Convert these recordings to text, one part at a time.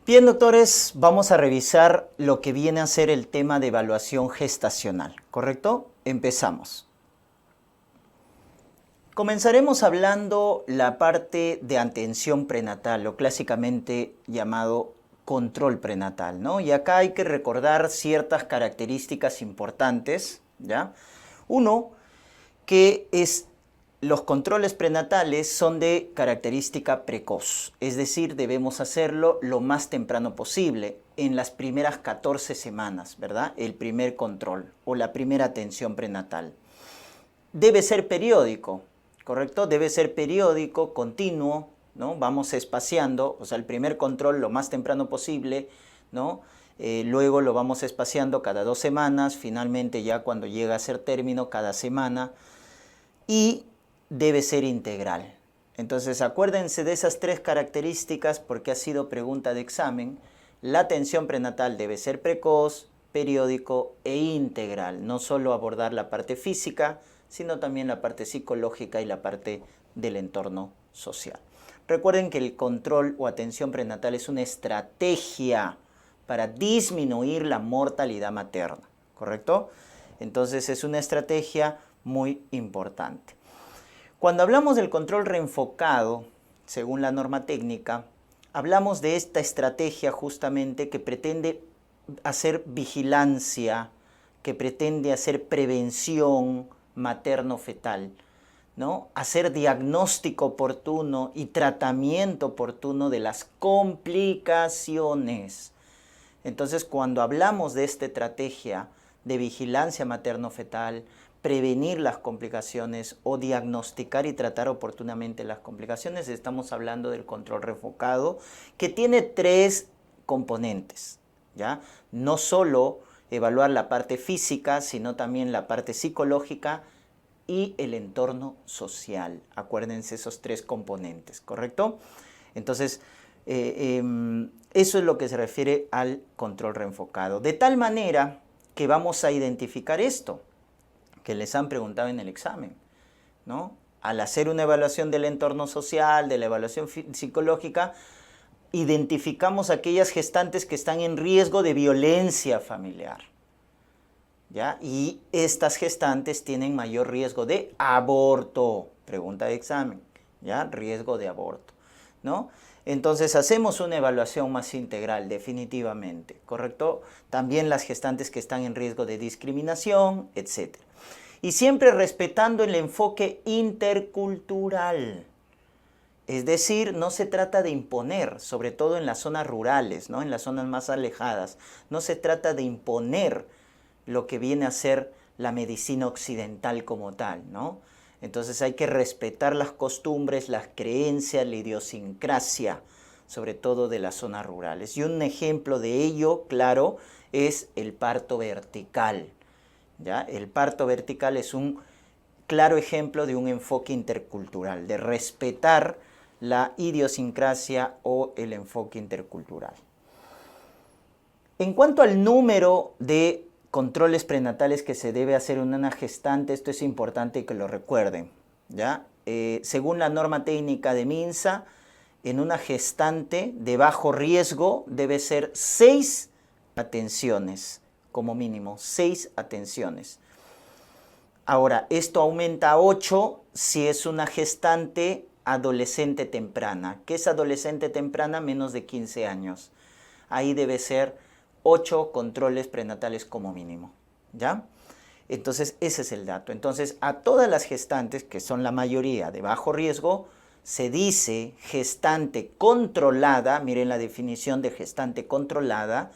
Bien, doctores, vamos a revisar lo que viene a ser el tema de evaluación gestacional, ¿correcto? Empezamos. Comenzaremos hablando la parte de atención prenatal, lo clásicamente llamado control prenatal, ¿no? Y acá hay que recordar ciertas características importantes, ¿ya? Uno, que los controles prenatales son de característica precoz, es decir, debemos hacerlo lo más temprano posible, en las primeras 14 semanas, ¿verdad? El primer control o la primera atención prenatal. Debe ser periódico, ¿correcto? Debe ser periódico, continuo, ¿no? Vamos espaciando, o sea, el primer control lo más temprano posible, ¿no? Luego lo vamos espaciando cada 2 semanas, finalmente ya cuando llega a ser término, cada semana, y debe ser integral. Entonces acuérdense de esas 3 características porque ha sido pregunta de examen. La atención prenatal debe ser precoz, periódico e integral. No solo abordar la parte física, sino también la parte psicológica y la parte del entorno social. Recuerden que el control o atención prenatal es una estrategia para disminuir la mortalidad materna, ¿correcto? Entonces es una estrategia muy importante. Cuando hablamos del control reenfocado, según la norma técnica, hablamos de esta estrategia justamente que pretende hacer vigilancia, que pretende hacer prevención materno-fetal, ¿no? Hacer diagnóstico oportuno y tratamiento oportuno de las complicaciones. Entonces, cuando hablamos de esta estrategia de vigilancia materno-fetal, prevenir las complicaciones o diagnosticar y tratar oportunamente las complicaciones, estamos hablando del control reenfocado, que tiene 3 componentes, ¿ya? No solo evaluar la parte física, sino también la parte psicológica y el entorno social. Acuérdense esos 3 componentes, ¿correcto? Entonces, eso es lo que se refiere al control reenfocado. De tal manera que vamos a identificar esto que les han preguntado en el examen, ¿no? Al hacer una evaluación del entorno social, de la evaluación psicológica, identificamos aquellas gestantes que están en riesgo de violencia familiar, ¿ya? Y estas gestantes tienen mayor riesgo de aborto, pregunta de examen, ¿ya? Riesgo de aborto, ¿no? Entonces hacemos una evaluación más integral, definitivamente, ¿correcto? También las gestantes que están en riesgo de discriminación, etc. Y siempre respetando el enfoque intercultural. Es decir, no se trata de imponer, sobre todo en las zonas rurales, ¿no? En las zonas más alejadas. No se trata de imponer lo que viene a ser la medicina occidental como tal, ¿no? Entonces hay que respetar las costumbres, las creencias, la idiosincrasia, sobre todo de las zonas rurales. Y un ejemplo de ello, claro, es el parto vertical, ¿ya? El parto vertical es un claro ejemplo de un enfoque intercultural, de respetar la idiosincrasia o el enfoque intercultural. En cuanto al número de controles prenatales que se debe hacer en una gestante, esto es importante que lo recuerden, ¿ya? Según la norma técnica de MINSA, en una gestante de bajo riesgo debe ser 6 atenciones, como mínimo, 6 atenciones. Ahora, esto aumenta a 8 si es una gestante adolescente temprana. ¿Qué es adolescente temprana? Menos de 15 años. Ahí debe ser 8 controles prenatales como mínimo, ¿ya? Entonces, ese es el dato. Entonces, a todas las gestantes, que son la mayoría de bajo riesgo, se dice gestante controlada, miren la definición de gestante controlada,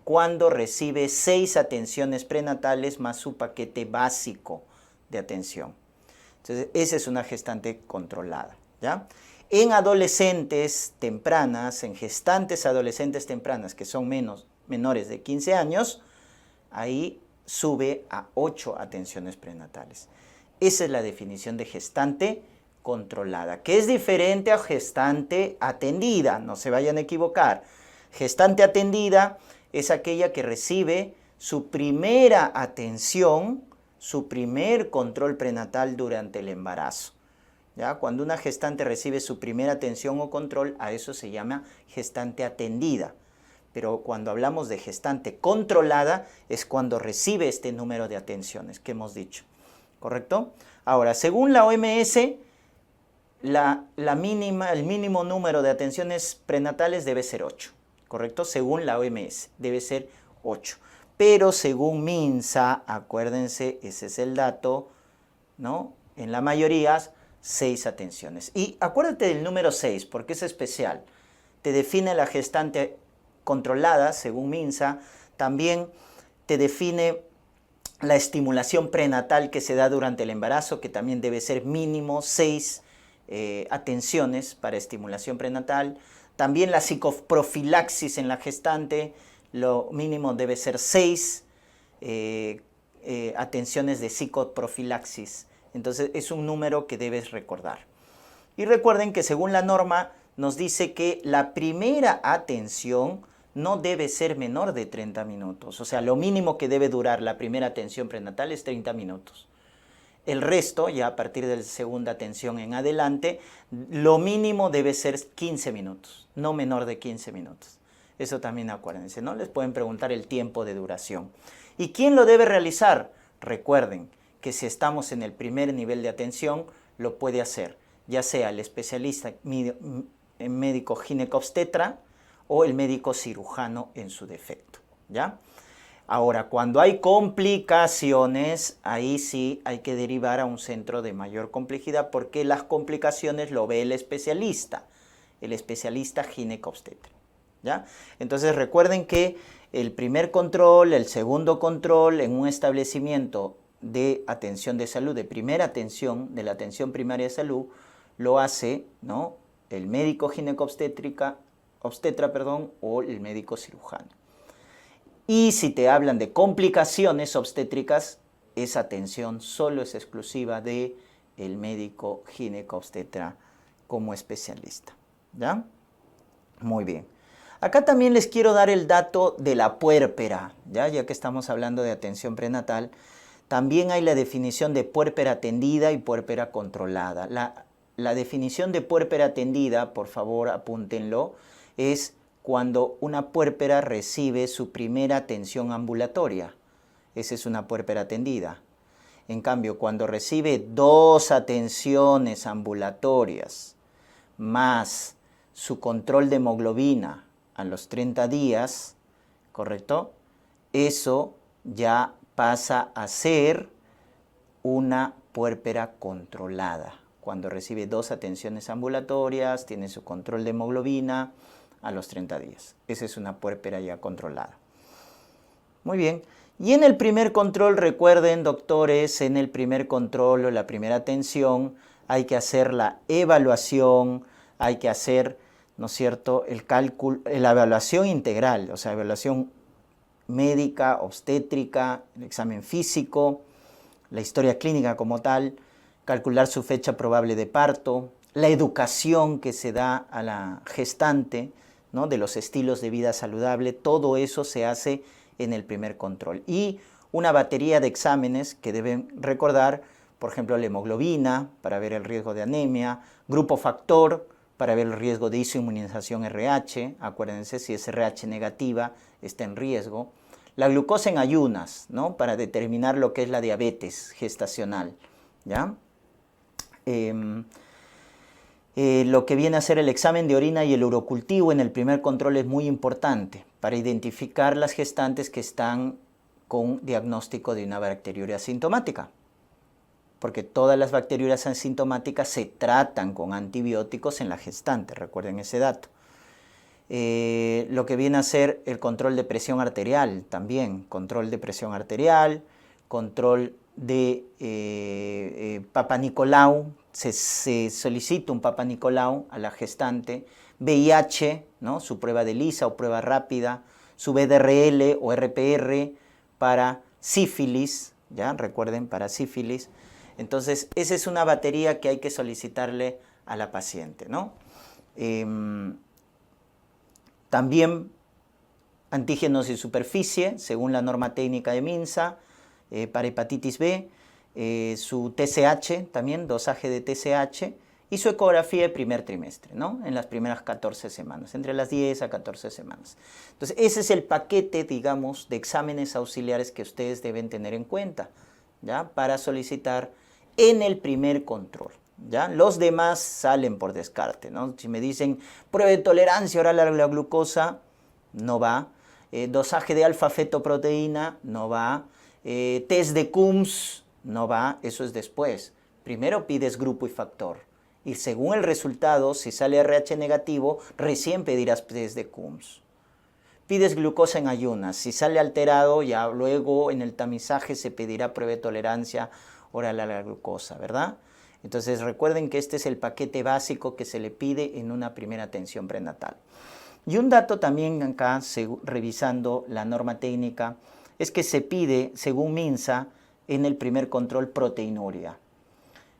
cuando recibe 6 atenciones prenatales más su paquete básico de atención. Entonces, esa es una gestante controlada, ¿ya? En adolescentes tempranas, en gestantes adolescentes tempranas, que son menores de 15 años, ahí sube a 8 atenciones prenatales. Esa es la definición de gestante controlada, que es diferente a gestante atendida, no se vayan a equivocar. Gestante atendida es aquella que recibe su primera atención, su primer control prenatal durante el embarazo, ¿ya? Cuando una gestante recibe su primera atención o control, a eso se llama gestante atendida. pero cuando hablamos de gestante controlada es cuando recibe este número de atenciones que hemos dicho, ¿correcto? Ahora, según la OMS, el mínimo número de atenciones prenatales debe ser 8, ¿correcto? Según la OMS, debe ser 8. Pero según MINSA, acuérdense, ese es el dato, ¿no? En la mayoría, 6 atenciones. Y acuérdate del número 6, porque es especial. Te define la gestante controlada, según MINSA. También te define la estimulación prenatal que se da durante el embarazo, que también debe ser mínimo 6 atenciones para estimulación prenatal. También la psicoprofilaxis en la gestante, lo mínimo debe ser 6 atenciones de psicoprofilaxis. Entonces es un número que debes recordar. Y recuerden que según la norma nos dice que la primera atención no debe ser menor de 30 minutos. O sea, lo mínimo que debe durar la primera atención prenatal es 30 minutos. El resto, ya a partir de la segunda atención en adelante, lo mínimo debe ser 15 minutos, no menor de 15 minutos. Eso también acuérdense, ¿no? Les pueden preguntar el tiempo de duración. ¿Y quién lo debe realizar? Recuerden que si estamos en el primer nivel de atención, lo puede hacer, ya sea el especialista médico ginecobstetra o el médico cirujano en su defecto, ¿ya? Ahora, cuando hay complicaciones, ahí sí hay que derivar a un centro de mayor complejidad porque las complicaciones lo ve el especialista ginecobstetra, ¿ya? Entonces recuerden que el primer control, el segundo control en un establecimiento de atención de salud, de primera atención, de la atención primaria de salud, lo hace, ¿no?, el médico ginecobstetra, o el médico cirujano. Y si te hablan de complicaciones obstétricas, esa atención solo es exclusiva del médico ginecobstetra como especialista, ¿ya? Muy bien. Acá también les quiero dar el dato de la puérpera, ya que estamos hablando de atención prenatal. También hay la definición de puérpera atendida y puérpera controlada. La definición de puérpera atendida, por favor apúntenlo, es cuando una puérpera recibe su primera atención ambulatoria. Esa es una puérpera atendida. En cambio, cuando recibe 2 atenciones ambulatorias más su control de hemoglobina a los 30 días, ¿correcto? Eso ya pasa a ser una puérpera controlada. Cuando recibe 2 atenciones ambulatorias, tiene su control de hemoglobina a los 30 días. Esa es una puérpera ya controlada. Muy bien. Y en el primer control, recuerden, doctores, en el primer control o la primera atención hay que hacer la evaluación, hay que hacer, ¿no es cierto?, el cálculo, la evaluación integral, o sea, evaluación médica, obstétrica, el examen físico, la historia clínica como tal, calcular su fecha probable de parto, la educación que se da a la gestante, ¿no?, de los estilos de vida saludable, todo eso se hace en el primer control. Y una batería de exámenes que deben recordar, por ejemplo, la hemoglobina para ver el riesgo de anemia, grupo factor para ver el riesgo de isoinmunización RH, acuérdense, si es RH negativa está en riesgo, la glucosa en ayunas, ¿no?, para determinar lo que es la diabetes gestacional, ¿ya? Lo que viene a ser el examen de orina y el urocultivo en el primer control es muy importante para identificar las gestantes que están con diagnóstico de una bacteriuria asintomática, porque todas las bacteriurias asintomáticas se tratan con antibióticos en la gestante, recuerden ese dato. Lo que viene a ser el control de presión arterial también, control de presión arterial, control de Papa Nicolau, se solicita un Papa Nicolau a la gestante, VIH, ¿no?, su prueba de ELISA o prueba rápida, su VDRL o RPR para sífilis, ¿ya? Recuerden, para sífilis. Entonces, esa es una batería que hay que solicitarle a la paciente, ¿no? También antígenos de superficie, según la norma técnica de MINSA, para hepatitis B, su TSH también, dosaje de TSH, y su ecografía de primer trimestre, ¿no? En las primeras 14 semanas, entre las 10 a 14 semanas. Entonces, ese es el paquete, digamos, de exámenes auxiliares que ustedes deben tener en cuenta, ¿ya? Para solicitar en el primer control, ¿ya? Los demás salen por descarte, ¿no? Si me dicen prueba de tolerancia oral a la glucosa, no va. Dosaje de alfa-fetoproteína, no va. Test de Coombs, no va. Eso es después. Primero pides grupo y factor. Y según el resultado, si sale RH negativo, recién pedirás test de Coombs. Pides glucosa en ayunas. Si sale alterado, ya luego en el tamizaje se pedirá prueba de tolerancia oral a la glucosa, ¿verdad? Entonces recuerden que este es el paquete básico que se le pide en una primera atención prenatal. Y un dato también acá, revisando la norma técnica, es que se pide, según MINSA, en el primer control proteinuria.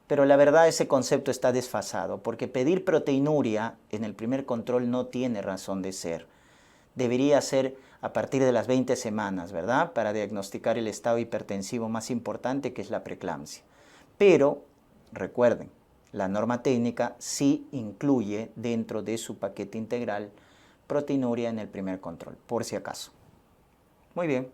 Pero la verdad ese concepto está desfasado, porque pedir proteinuria en el primer control no tiene razón de ser. Debería ser a partir de las 20 semanas, ¿verdad? Para diagnosticar el estado hipertensivo más importante, que es la preeclampsia. Pero, recuerden, la norma técnica sí incluye dentro de su paquete integral proteinuria en el primer control, por si acaso. Muy bien.